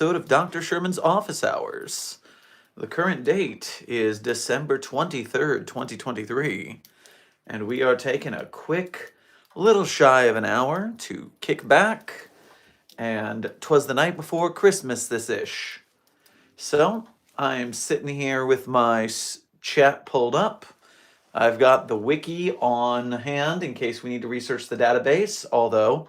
Episode of Dr. Sherman's Office Hours. The current date is December 23rd, 2023, and we are taking a quick, little shy of an hour to kick back, and 'twas the night before Christmas this-ish. So, I'm sitting here with my chat pulled up. I've got the wiki on hand in case we need to research the database, although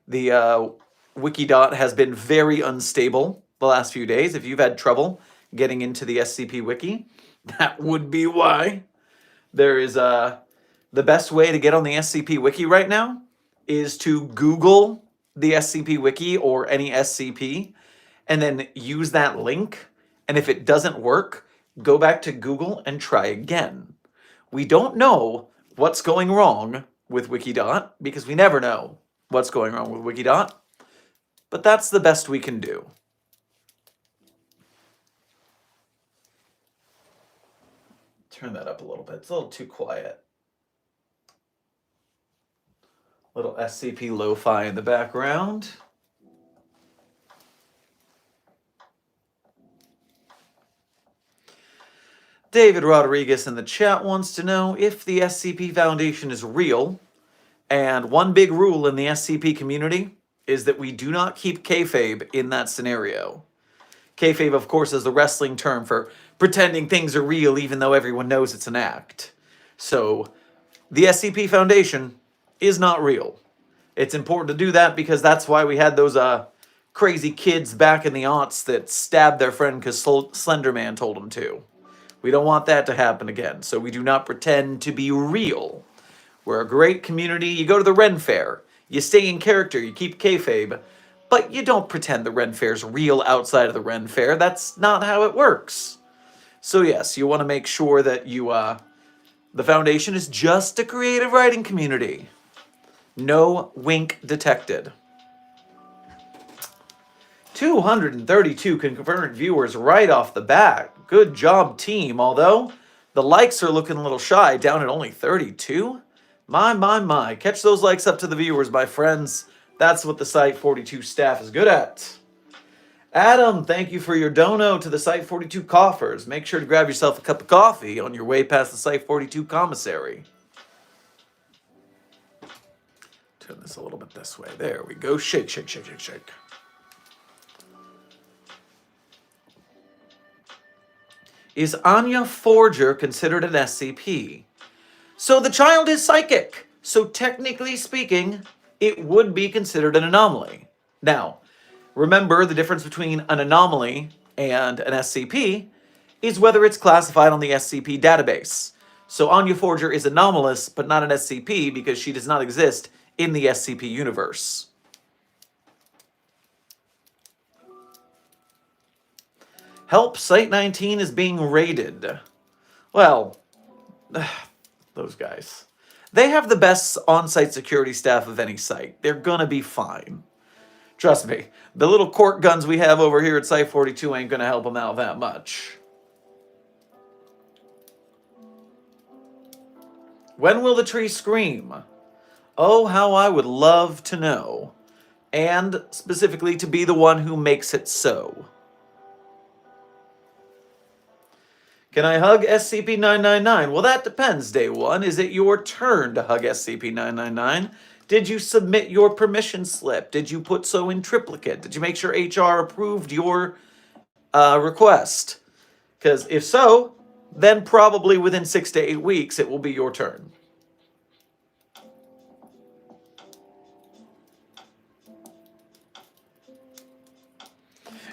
the Wikidot has been very unstable the last few days. If you've had trouble getting into the SCP Wiki, that would be why. There is the best way to get on the SCP Wiki right now is to Google the SCP Wiki or any SCP and then use that link. And if it doesn't work, go back to Google and try again. We don't know what's going wrong with Wikidot because we never know what's going wrong with Wikidot, but that's the best we can do. Turn that up a little bit. It's a little too quiet. Little SCP lo-fi in the background. David Rodriguez in the chat wants to know if the SCP Foundation is real. And one big rule in the SCP community is that we do not keep kayfabe in that scenario. Kayfabe, of course, is the wrestling term for pretending things are real even though everyone knows it's an act. So, the SCP Foundation is not real. It's important to do that because that's why we had those crazy kids back in the aughts that stabbed their friend because Slenderman told them to. We don't want that to happen again, so we do not pretend to be real. We're a great community. You go to the Ren Fair. You stay in character. You keep kayfabe. But you don't pretend the Ren Fair's real outside of the Ren Fair. That's not how it works. So yes, you want to make sure that you, the Foundation is just a creative writing community. No wink detected. 232 confirmed viewers right off the bat. Good job, team. Although, the likes are looking a little shy, down at only 32. My. Catch those likes up to the viewers, my friends. That's what the Site 42 staff is good at. Adam, thank you for your dono to the Site 42 coffers. Make sure to grab yourself a cup of coffee on your way past the Site 42 commissary. Turn this a little bit this way. There we go. Shake. Is Anya Forger considered an SCP? So the child is psychic. So technically speaking, it would be considered an anomaly. Now, remember the difference between an anomaly and an SCP is whether it's classified on the SCP database. So Anya Forger is anomalous, but not an SCP because she does not exist in the SCP universe. Help, Site 19 is being raided. Well, those guys. They have the best on-site security staff of any site. They're gonna be fine. Trust me, the little cork guns we have over here at Site 42 ain't gonna help them out that much. When will the tree scream? Oh, how I would love to know. And specifically to be the one who makes it so. Can I hug SCP-999? Well, that depends, Day 1. Is it your turn to hug SCP-999? Did you submit your permission slip? Did you put so in triplicate? Did you make sure HR approved your request? Because if so, then probably within 6 to 8 weeks, it will be your turn.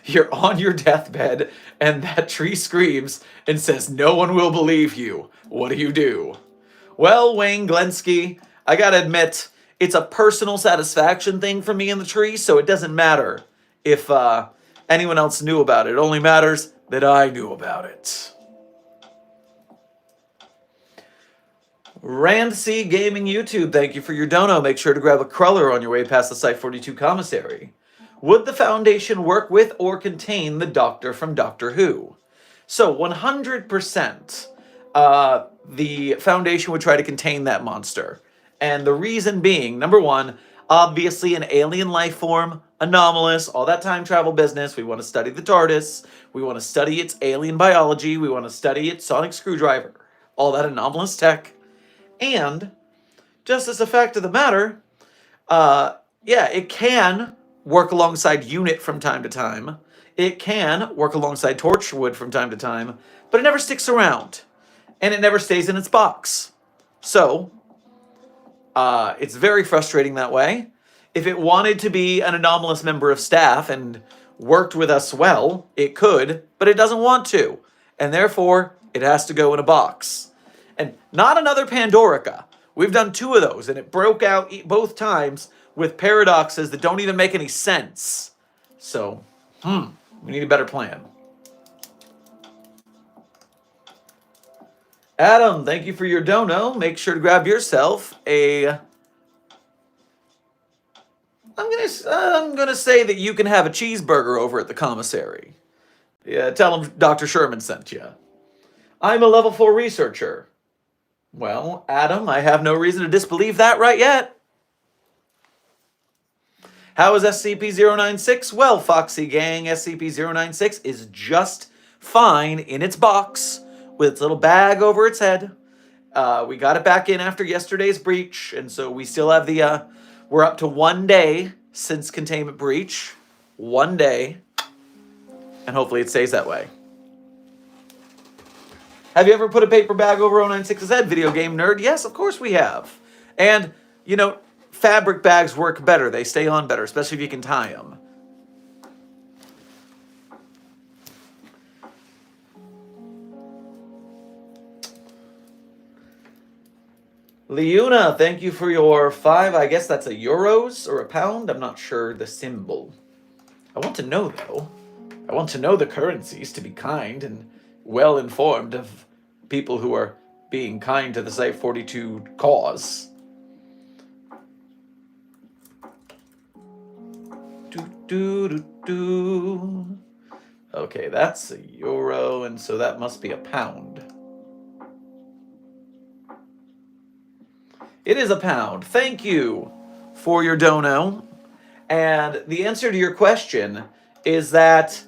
You're on your deathbed, and that tree screams and says, "No one will believe you." What do? Well, Wayne Glensky, I gotta admit, it's a personal satisfaction thing for me and the tree, so it doesn't matter if anyone else knew about it. It only matters that I knew about it. Randc Gaming YouTube, thank you for your dono. Make sure to grab a cruller on your way past the Site 42 commissary. Would the Foundation work with or contain the Doctor from Doctor Who? So 100% the Foundation would try to contain that monster. And the reason being, number one, obviously an alien life form, anomalous, all that time travel business. We want to study the TARDIS. We want to study its alien biology. We want to study its sonic screwdriver. All that anomalous tech. And, just as a fact of the matter, yeah, it can work alongside UNIT from time to time. It can work alongside Torchwood from time to time, but it never sticks around. And it never stays in its box. So, it's very frustrating that way. If it wanted to be an anomalous member of staff and worked with us well, it could, but it doesn't want to. And therefore, it has to go in a box. And not another Pandorica. We've done 2 of those, and it broke out both times with paradoxes that don't even make any sense. So, we need a better plan. Adam, thank you for your dono. Make sure to grab yourself a... I'm gonna say that you can have a cheeseburger over at the commissary. Yeah, tell him Dr. Sherman sent you. I'm a level 4 researcher. Well, Adam, I have no reason to disbelieve that right yet. How is SCP-096? Well, Foxy Gang, SCP-096 is just fine in its box with its little bag over its head. We got it back in after yesterday's breach, and so we still have the... we're up to 1 day since containment breach. 1 day. And hopefully it stays that way. Have you ever put a paper bag over 096's head, video game nerd? Yes, of course we have. And, you know, fabric bags work better. They stay on better, especially if you can tie them. Leuna, thank you for your 5. I guess that's a euros or a pound. I'm not sure the symbol. I want to know, though. I want to know the currencies to be kind and well informed of people who are being kind to the Site-42 cause. Okay, that's a euro, and so that must be a pound. It is a pound. Thank you for your dono. And the answer to your question is that,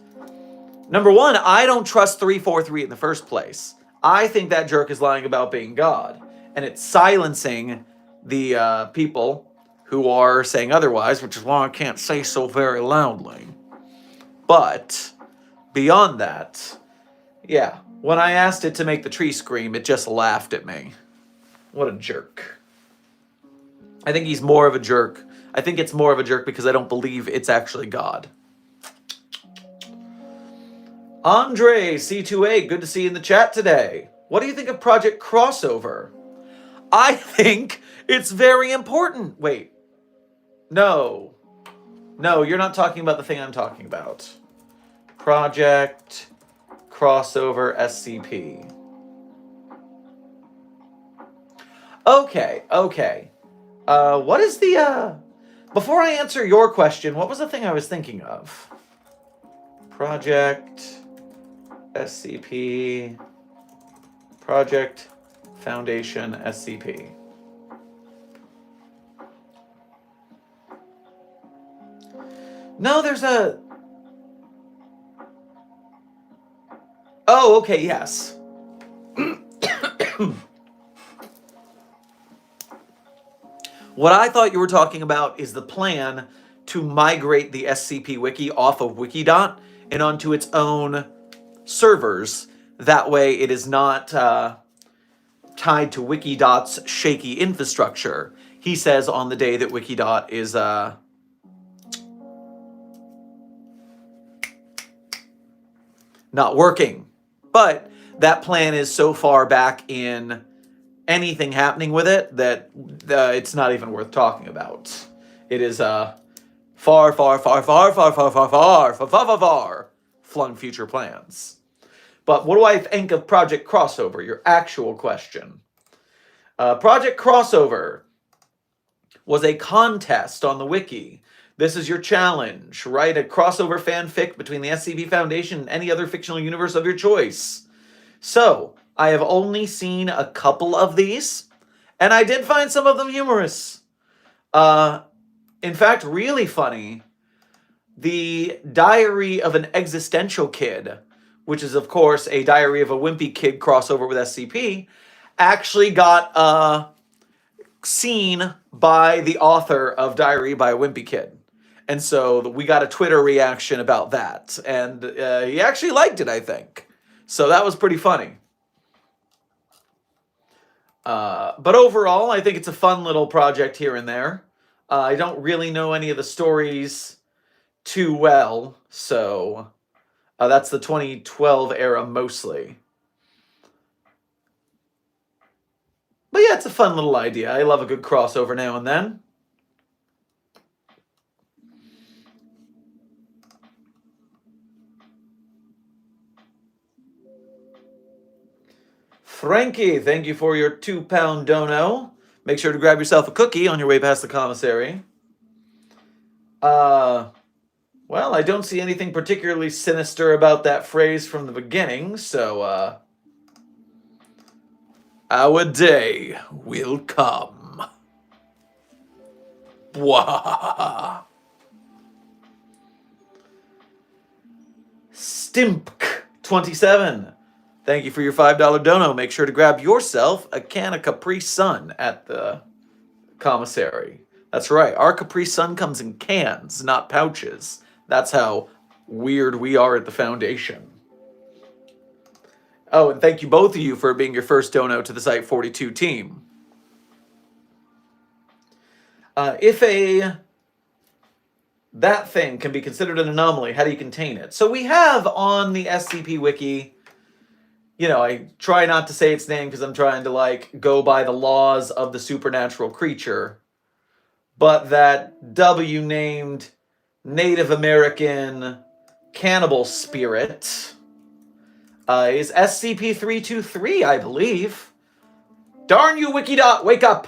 number one, I don't trust 343 in the first place. I think that jerk is lying about being God. And it's silencing the people who are saying otherwise, which is why I can't say so very loudly. But beyond that, yeah, when I asked it to make the tree scream, it just laughed at me. What a jerk. I think he's more of a jerk. I think it's more of a jerk because I don't believe it's actually God. Andre, C2A, good to see you in the chat today. What do you think of Project Crossover? I think it's very important. Wait. No. No, you're not talking about the thing I'm talking about. Project Crossover SCP. Okay. What is the, before I answer your question, what was the thing I was thinking of? Project SCP, Project Foundation SCP. No, there's a... Oh, okay, yes. What I thought you were talking about is the plan to migrate the SCP Wiki off of Wikidot and onto its own servers. That way it is not tied to Wikidot's shaky infrastructure. He says on the day that Wikidot is not working. But that plan is so far back in anything happening with it that it's not even worth talking about. It is far flung future plans. But what do I think of Project Crossover? Your actual question. Project Crossover was a contest on the wiki. This is your challenge. Write a crossover fanfic between the SCP Foundation and any other fictional universe of your choice. So, I have only seen a couple of these, and I did find some of them humorous. In fact, really funny, the Diary of an Existential Kid, which is, of course, a Diary of a Wimpy Kid crossover with SCP, actually got seen by the author of Diary by a Wimpy Kid. And so we got a Twitter reaction about that. And he actually liked it, I think. So that was pretty funny. But overall, I think it's a fun little project here and there. I don't really know any of the stories too well, so that's the 2012 era mostly. But yeah, it's a fun little idea. I love a good crossover now and then. Frankie, thank you for your £2 dono. Make sure to grab yourself a cookie on your way past the commissary. Well, I don't see anything particularly sinister about that phrase from the beginning, so, our day will come. Bwah. Stimpk27. Thank you for your $5 dono. Make sure to grab yourself a can of Capri Sun at the commissary. That's right. Our Capri Sun comes in cans, not pouches. That's how weird we are at the Foundation. Oh, and thank you both of you for being your first dono to the Site 42 team. If that thing can be considered an anomaly, how do you contain it? So we have on the SCP Wiki, you know, I try not to say its name because I'm trying to, like, go by the laws of the supernatural creature. But that W-named Native American cannibal spirit is SCP-323, I believe. Darn you, Wikidot, wake up!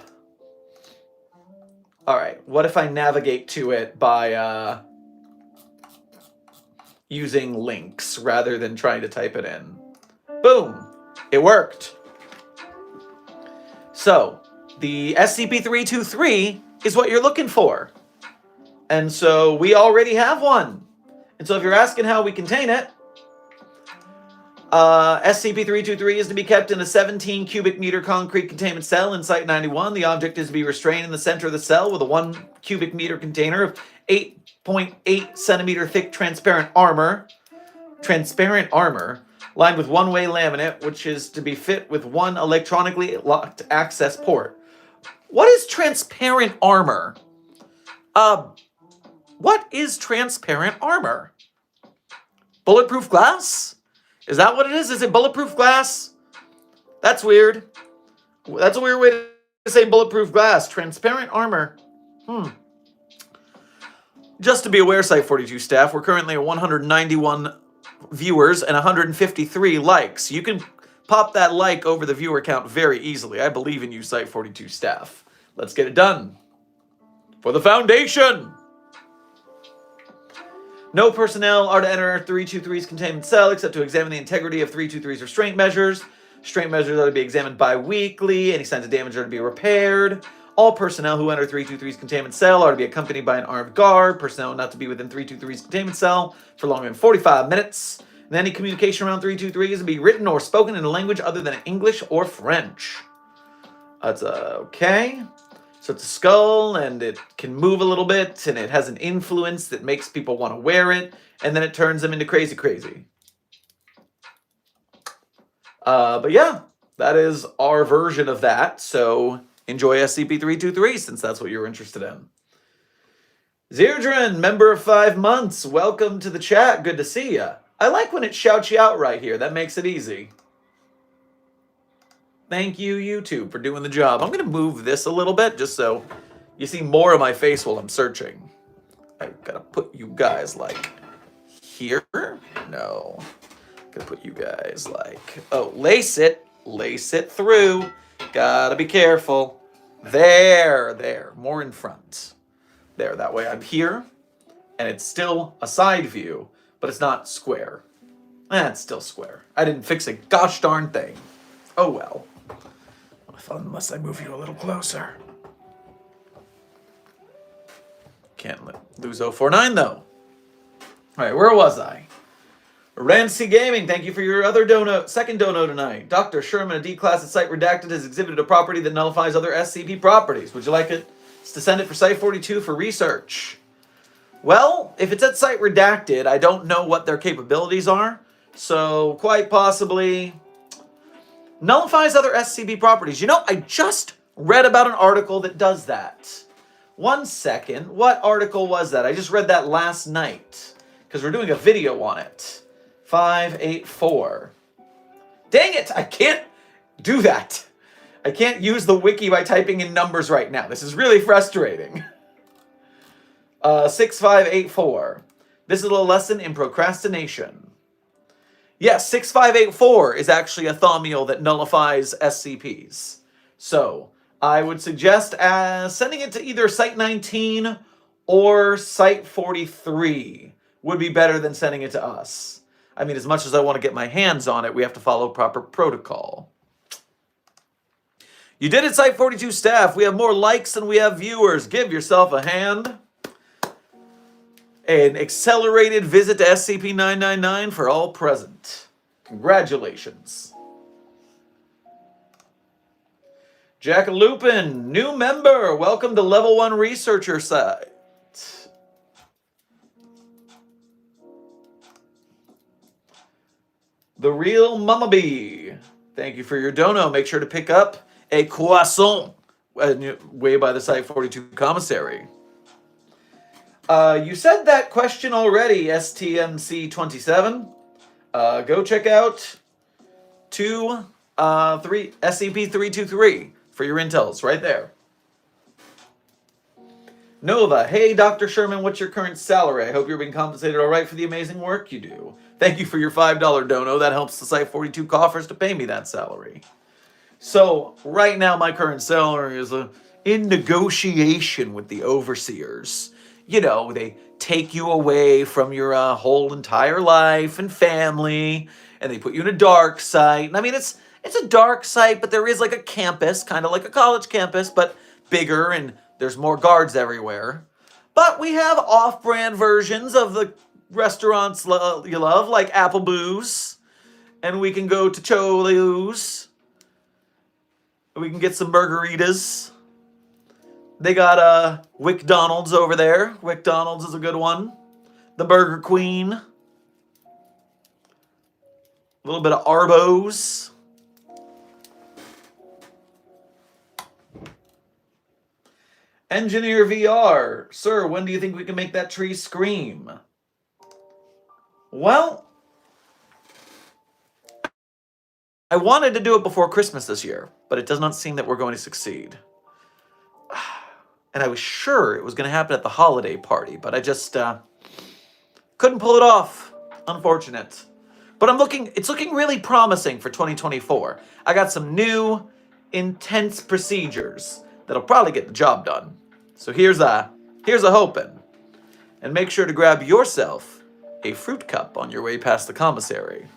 Alright, what if I navigate to it by using links rather than trying to type it in? Boom! It worked. So, the SCP-323 is what you're looking for. And so, we already have one. And so, if you're asking how we contain it, SCP-323 is to be kept in a 17 cubic meter concrete containment cell in Site-91. The object is to be restrained in the center of the cell with a 1 cubic meter container of 8.8 centimeter thick transparent armor. Lined with one-way laminate, which is to be fit with one electronically locked access port. What is transparent armor? What is transparent armor? Bulletproof glass? Is that what it is? Is it bulletproof glass? That's weird. That's a weird way to say bulletproof glass. Transparent armor. Just to be aware, Site 42 staff, we're currently at 191 viewers and 153 likes. You can pop that like over the viewer count very easily. I believe in you, Site 42 staff. Let's get it done. For the Foundation! No personnel are to enter 323's containment cell except to examine the integrity of 323's restraint measures. Restraint measures are to be examined bi-weekly. Any signs of damage are to be repaired. All personnel who enter 323's containment cell are to be accompanied by an armed guard. Personnel not to be within 323's containment cell for longer than 45 minutes. And any communication around 323 is to be written or spoken in a language other than English or French. That's okay. So it's a skull, and it can move a little bit, and it has an influence that makes people want to wear it, and then it turns them into crazy. But yeah, that is our version of that, so enjoy SCP-323, since that's what you're interested in. Zerdrin, member of 5 months, welcome to the chat, good to see ya. I like when it shouts you out right here, that makes it easy. Thank you, YouTube, for doing the job. I'm going to move this a little bit just so you see more of my face while I'm searching. I gotta put you guys, like, here? No. Gotta put you guys, like, oh, lace it through. Gotta be careful. There. More in front. There, that way I'm here, and it's still a side view, but it's not square. It's still square. I didn't fix a gosh darn thing. Oh well. Unless I move you a little closer. Can't lose 049 though. Alright, where was I? Rancy Gaming, thank you for your other dono, second dono tonight. Dr. Sherman, a D-class at Site Redacted, has exhibited a property that nullifies other SCP properties. Would you like it to send it for Site 42 for research? Well, if it's at Site Redacted, I don't know what their capabilities are. So, quite possibly, nullifies other SCP properties. You know, I just read about an article that does that. 1 second. What article was that? I just read that last night. Because we're doing a video on it. 584. Dang it! I can't do that. I can't use the wiki by typing in numbers right now. This is really frustrating. 6584. This is a lesson in procrastination. Yes, 6584 is actually a thaumiel that nullifies SCPs. So, I would suggest sending it to either Site 19 or Site 43 would be better than sending it to us. I mean, as much as I want to get my hands on it, we have to follow proper protocol. You did it, Site 42 staff. We have more likes than we have viewers. Give yourself a hand. An accelerated visit to SCP-999 for all present. Congratulations. Jackalupin, new member. Welcome to Level 1 Researcher site. The Real Mama Bee. Thank you for your dono. Make sure to pick up a croissant way by the Site 42 commissary. You said that question already, STMC27. Go check out 3 SCP-323 for your intels right there. Nova, hey Dr. Sherman, what's your current salary? I hope you're being compensated all right for the amazing work you do. Thank you for your $5 dono. That helps the Site 42 coffers to pay me that salary. So, right now my current salary is in negotiation with the overseers. You know, they take you away from your whole entire life and family, and they put you in a dark site. And I mean, it's a dark site, but there is like a campus, kind of like a college campus, but bigger, and there's more guards everywhere. But we have off-brand versions of the restaurants you love, like Applebee's, and we can go to Cholu's. We can get some margaritas. They got WcDonald's over there. WcDonald's is a good one. The Burger Queen. A little bit of Arbo's. Engineer VR. Sir, when do you think we can make that tree scream? Well, I wanted to do it before Christmas this year, but it does not seem that we're going to succeed. And I was sure it was going to happen at the holiday party, but I just couldn't pull it off. Unfortunate. But it's looking really promising for 2024. I got some new, intense procedures that'll probably get the job done. So here's a hoping. And make sure to grab yourself a fruit cup on your way past the commissary.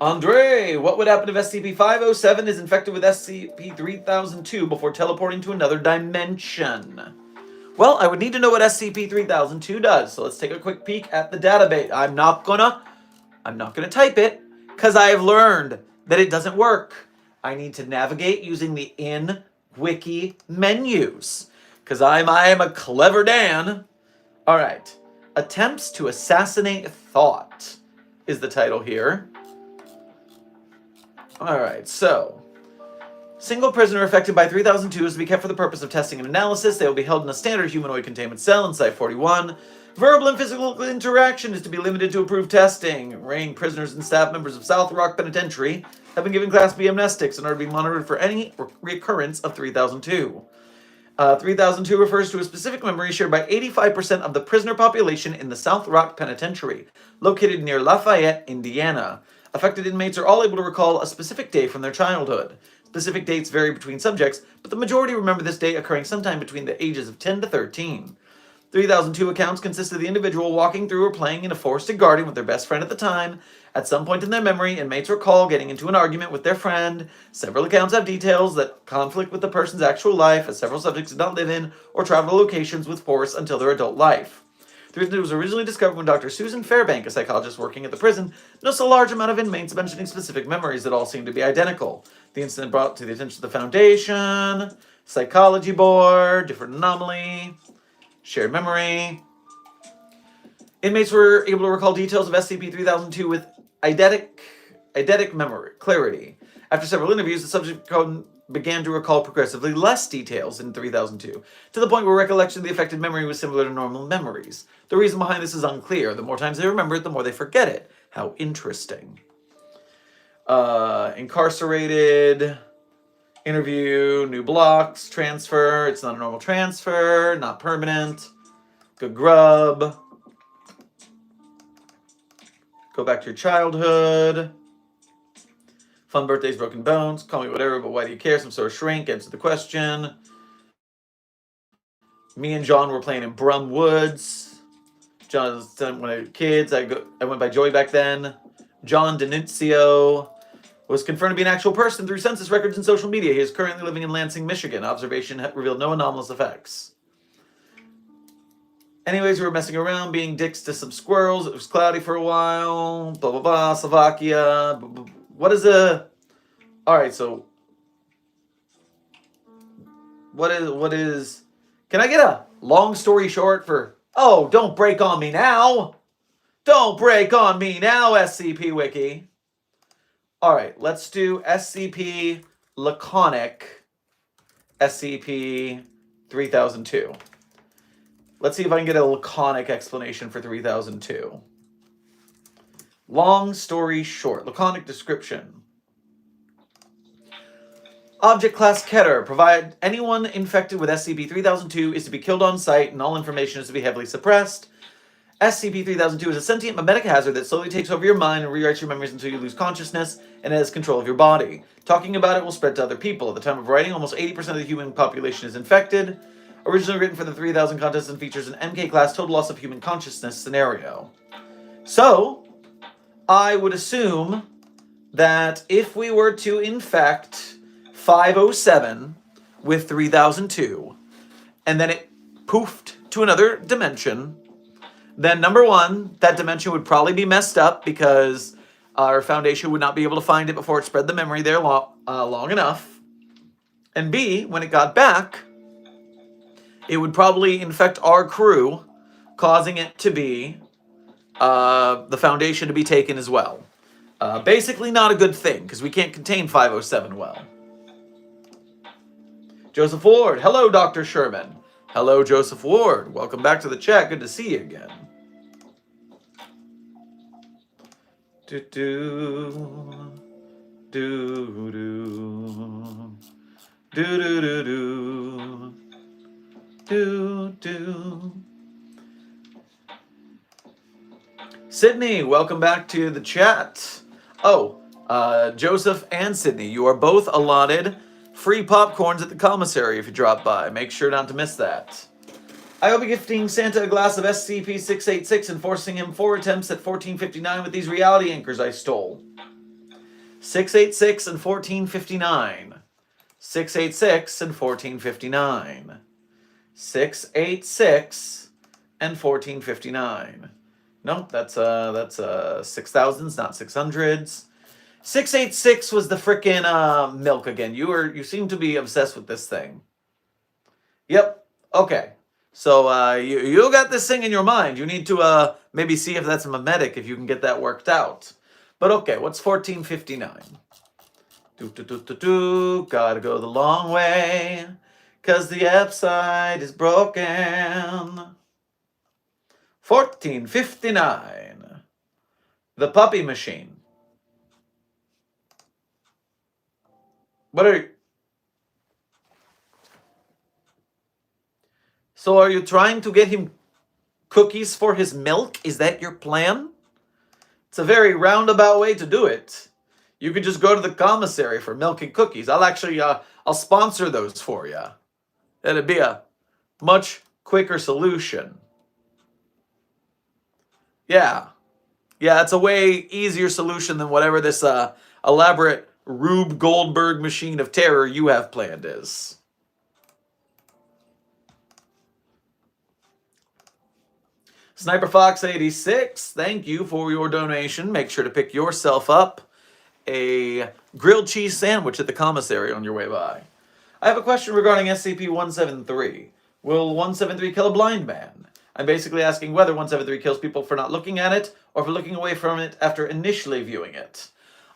Andre, what would happen if SCP-507 is infected with SCP-3002 before teleporting to another dimension? Well, I would need to know what SCP-3002 does, so let's take a quick peek at the database. I'm not gonna type it, because I have learned that it doesn't work. I need to navigate using the in-wiki menus, because I am a clever Dan. Alright, Attempts to Assassinate Thought is the title here. Alright, so single prisoner affected by 3002 is to be kept for the purpose of testing and analysis. They will be held in a standard humanoid containment cell in Site 41. Verbal and physical interaction is to be limited to approved testing. Arraigned prisoners and staff members of South Rock Penitentiary have been given Class B amnestics in order to be monitored for any recurrence of 3002. 3002 refers to a specific memory shared by 85% of the prisoner population in the South Rock Penitentiary, located near Lafayette, Indiana. Affected inmates are all able to recall a specific day from their childhood. Specific dates vary between subjects, but the majority remember this day occurring sometime between the ages of 10 to 13. 3002 accounts consist of the individual walking through or playing in a forested garden with their best friend at the time. At some point in their memory, inmates recall getting into an argument with their friend. Several accounts have details that conflict with the person's actual life, as several subjects did not live in or travel to locations with force until their adult life. 3002 was originally discovered when Dr. Susan Fairbank, a psychologist working at the prison, noticed a large amount of inmates mentioning specific memories that all seemed to be identical. The incident brought to the attention of the Foundation, Psychology Board, different anomaly, shared memory. Inmates were able to recall details of SCP-3002 with eidetic memory clarity. After several interviews, the subject began to recall progressively less details in 3002, to the point where recollection of the affected memory was similar to normal memories. The reason behind this is unclear. The more times they remember it, the more they forget it. How interesting. Incarcerated, interview, new blocks, transfer. It's not a normal transfer, not permanent. Good grub. Go back to your childhood. Fun birthdays, broken bones. Call me whatever, but why do you care? Some sort of shrink. Answer the question. Me and John were playing in Brum Woods. John was when I was kids. I went by Joey back then. John Denuncio was confirmed to be an actual person through census records and social media. He is currently living in Lansing, Michigan. Observation revealed no anomalous effects. Anyways, we were messing around, being dicks to some squirrels. It was cloudy for a while. Blah, blah, blah. Slovakia. What is a... Alright, so... What is... Can I get a long story short for... Oh, don't break on me now! Don't break on me now, SCP Wiki. Alright, let's do SCP Laconic SCP-3002. Let's see if I can get a laconic explanation for 3002. Long story short, laconic description. Object class Keter. Provide anyone infected with SCP-3002 is to be killed on sight and all information is to be heavily suppressed. SCP-3002 is a sentient memetic hazard that slowly takes over your mind and rewrites your memories until you lose consciousness and has control of your body. Talking about it will spread to other people. At the time of writing, almost 80% of the human population is infected. Originally written for the 3000 contest and features an MK class total loss of human consciousness scenario. So, I would assume that if we were to infect 507 with 3002, and then it poofed to another dimension, then number one, that dimension would probably be messed up because our Foundation would not be able to find it before it spread the memory there long enough. And B, when it got back, it would probably infect our crew, causing it to be the Foundation to be taken as well. Basically not a good thing, because we can't contain 507 well. Joseph Ward. Hello, Dr. Sherman. Hello, Joseph Ward. Welcome back to the chat. Good to see you again. Do-do. Do-do. Do-do-do-do. Do. Sydney, welcome back to the chat. Oh, Joseph and Sydney, you are both allotted free popcorns at the commissary if you drop by. Make sure not to miss that. I will be gifting Santa a glass of SCP-686 and forcing him 4 attempts at 1459 with these reality anchors I stole. 686 and 1459. 686 and 1459. 686 and 1459. Nope, that's 6,000s, not 600s. 686 was the frickin' milk again. You seem to be obsessed with this thing. Yep. Okay. So you got this thing in your mind. You need to maybe see if that's a memetic, if you can get that worked out. But okay, what's 1459? Gotta go the long way, 'cause the upside is broken. 1459. The puppy machine. What are you... So are you trying to get him cookies for his milk? Is that your plan? It's a very roundabout way to do it. You could just go to the commissary for milk and cookies. I'll sponsor those for you. It'd be a much quicker solution. Yeah. Yeah, it's a way easier solution than whatever this elaborate Rube Goldberg machine of terror you have planned is. Sniper Fox 86, thank you for your donation. Make sure to pick yourself up a grilled cheese sandwich at the commissary on your way by. I have a question regarding SCP-173. Will 173 kill a blind man? I'm basically asking whether 173 kills people for not looking at it or for looking away from it after initially viewing it.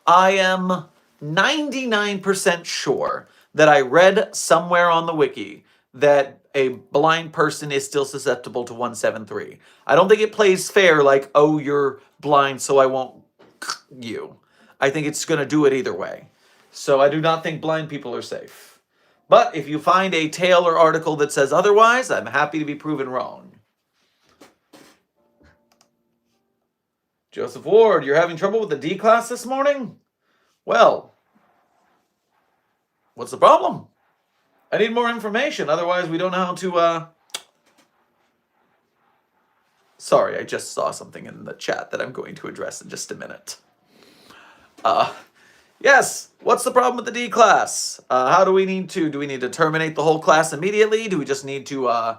I am 99% sure that I read somewhere on the wiki that a blind person is still susceptible to 173. I don't think it plays fair like, oh, you're blind so I won't you. I think it's going to do it either way. So I do not think blind people are safe. But if you find a tale or article that says otherwise, I'm happy to be proven wrong. Joseph Ward, you're having trouble with the D class this morning? Well, what's the problem? I need more information, otherwise we don't know how to, Sorry, I just saw something in the chat that I'm going to address in just a minute. Yes, what's the problem with the D class? How do we need to terminate the whole class immediately? Do we just need to,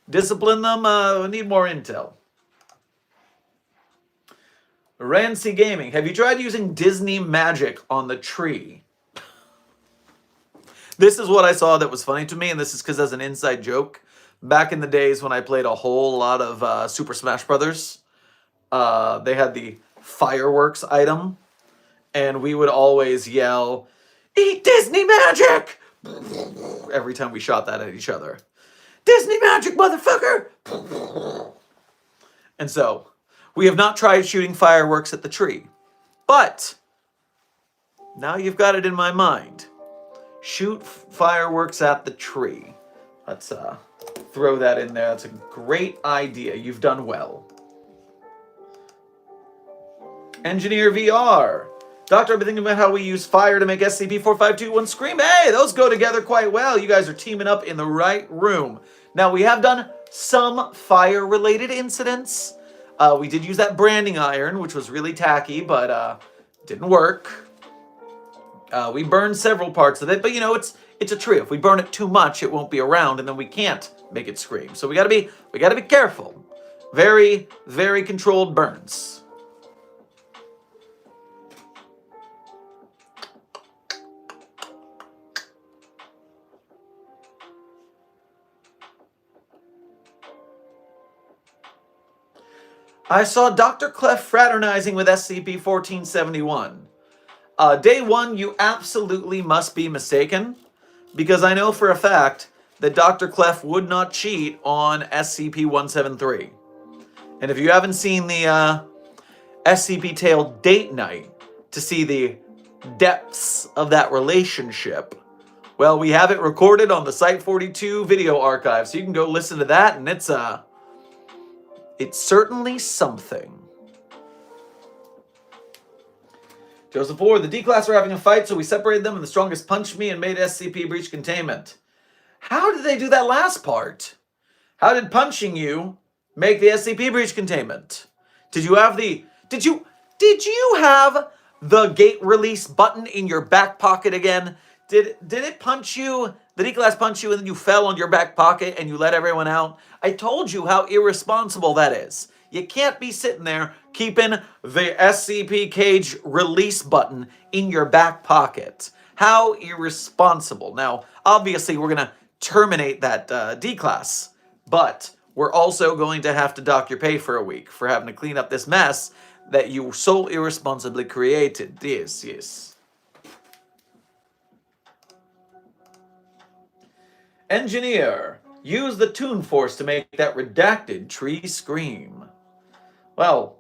discipline them? We need more intel. Rancy Gaming, have you tried using Disney magic on the tree? This is what I saw that was funny to me, and this is because as an inside joke, back in the days when I played a whole lot of Super Smash Brothers, they had the fireworks item, and we would always yell, "Eat Disney magic!" every time we shot that at each other. Disney magic, motherfucker! And so, we have not tried shooting fireworks at the tree. But, now you've got it in my mind. Shoot fireworks at the tree. Let's throw that in there. That's a great idea. You've done well. Engineer VR. Doctor, I've been thinking about how we use fire to make SCP-4521 scream. Hey, those go together quite well. You guys are teaming up in the right room. Now, we have done some fire-related incidents. We did use that branding iron, which was really tacky, but didn't work. We burned several parts of it, but you know, it's a tree. If we burn it too much, it won't be around, and then we can't make it scream. So we gotta be careful. Very, very controlled burns. I saw Dr. Clef fraternizing with SCP-1471. Day one, you absolutely must be mistaken, because I know for a fact that Dr. Clef would not cheat on SCP-173. And if you haven't seen the SCP Tale Date Night to see the depths of that relationship, well, we have it recorded on the Site42 video archive, so you can go listen to that, and it's certainly something. Joseph Ward, the D-Class were having a fight, so we separated them, and the strongest punched me and made SCP breach containment. How did they do that last part? How did punching you make the SCP breach containment? Did you have the gate release button in your back pocket again? Did it punch you? The D-Class punch you and then you fell on your back pocket and you let everyone out? I told you how irresponsible that is. You can't be sitting there keeping the SCP cage release button in your back pocket. How irresponsible. Now, obviously, we're going to terminate that D-Class, but we're also going to have to dock your pay for a week for having to clean up this mess that you so irresponsibly created. Yes, yes. Engineer, use the Toon Force to make that redacted tree scream. Well,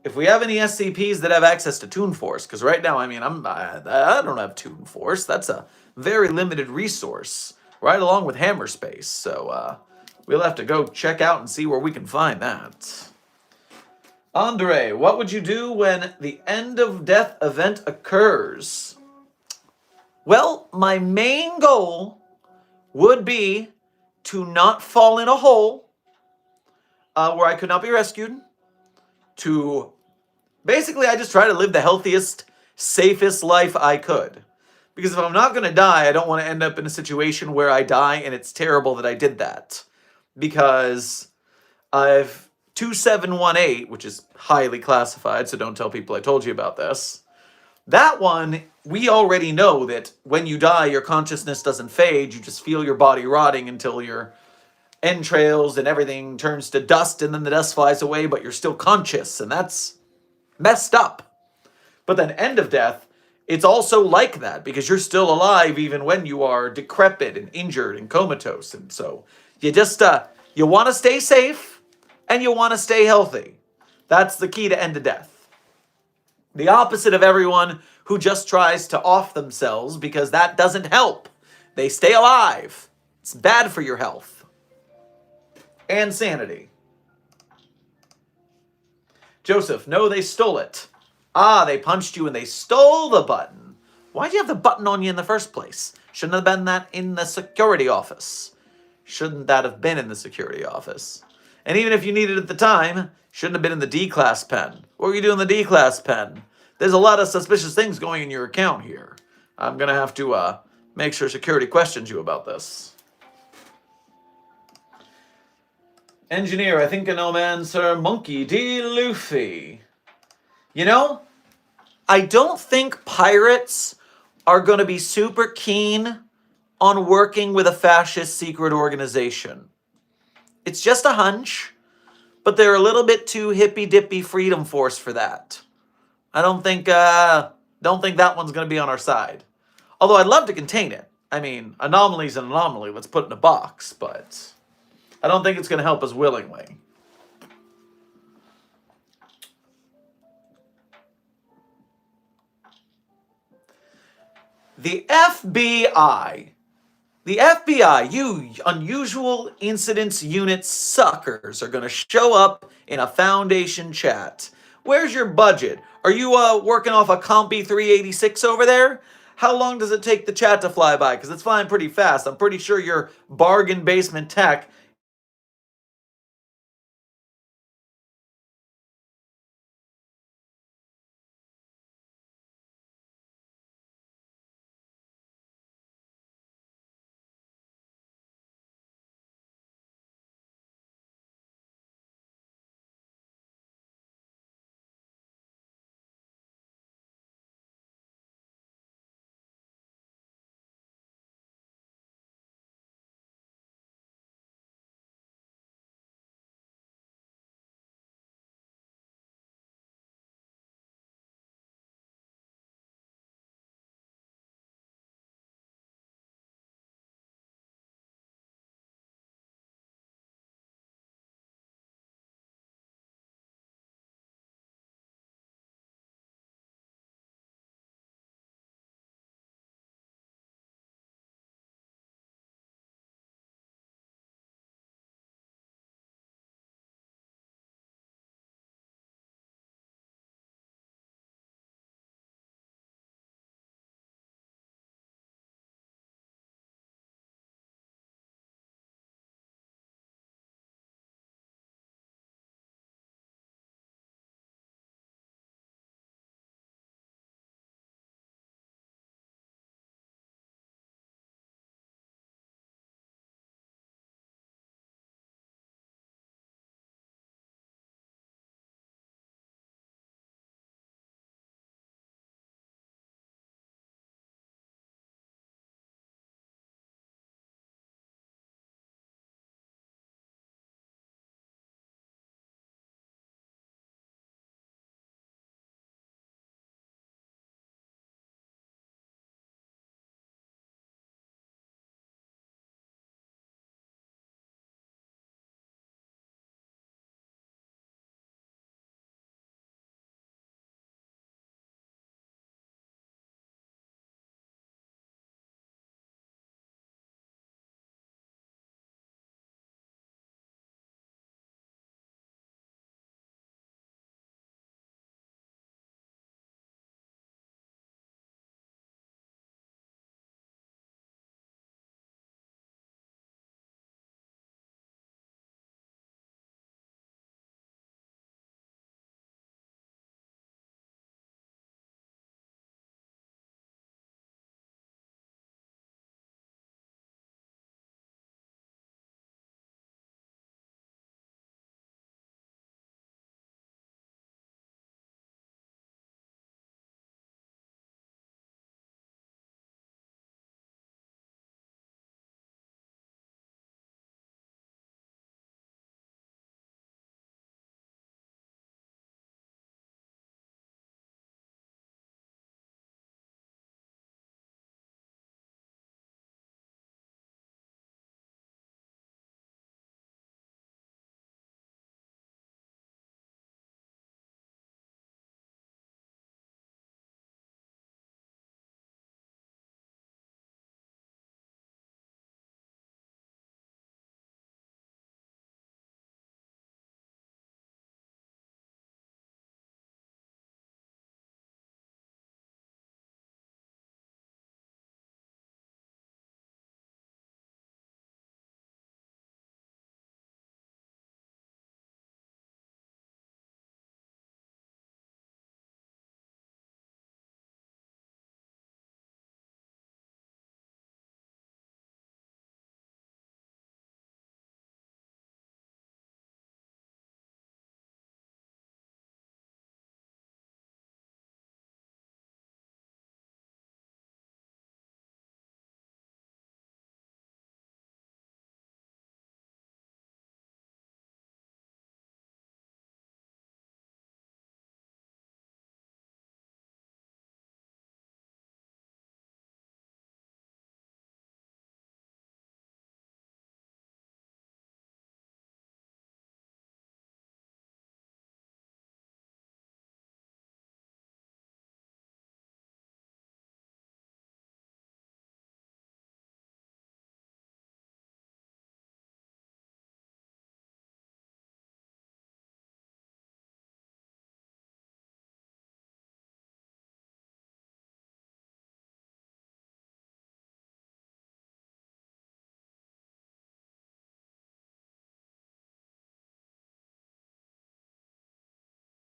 if we have any SCPs that have access to Toon Force, because right now, I mean, I don't have Toon Force. That's a very limited resource, right along with Hammer Space. So we'll have to go check out and see where we can find that. Andre, what would you do when the end of death event occurs? Well, my main goal would be to not fall in a hole where I could not be rescued. to... Basically, I just try to live the healthiest, safest life I could. Because if I'm not going to die, I don't want to end up in a situation where I die and it's terrible that I did that. Because I've 2718, which is highly classified, so don't tell people I told you about this. That one, we already know that when you die, your consciousness doesn't fade. You just feel your body rotting until your entrails and everything turns to dust, and then the dust flies away, but you're still conscious, and that's messed up. But then end of death, it's also like that, because you're still alive even when you are decrepit and injured and comatose. And so you just, you want to stay safe and you want to stay healthy. That's the key to end of death. The opposite of everyone who just tries to off themselves, because that doesn't help. They stay alive. It's bad for your health and sanity. Joseph, no, they stole it. Ah, they punched you and they stole the button. Why'd you have the button on you in the first place? Shouldn't have been that in the security office. Shouldn't that have been in the security office? And even if you needed it at the time, shouldn't have been in the D-class pen. What were you doing in the D-class pen? There's a lot of suspicious things going in your account here. I'm going to have to make sure security questions you about this. Engineer, I think I know, man, sir. Monkey D. Luffy. You know, I don't think pirates are going to be super keen on working with a fascist secret organization. It's just a hunch, but they're a little bit too hippy-dippy freedom force for that. I don't think that one's going to be on our side. Although I'd love to contain it. I mean, anomalies an anomaly. Let's put it in a box, but I don't think it's going to help us willingly. The FBI. The FBI, you unusual incidents unit suckers, are going to show up in a Foundation chat. Where's your budget? Are you working off a Compy 386 over there? How long does it take the chat to fly by? Because it's flying pretty fast. I'm pretty sure your bargain basement tech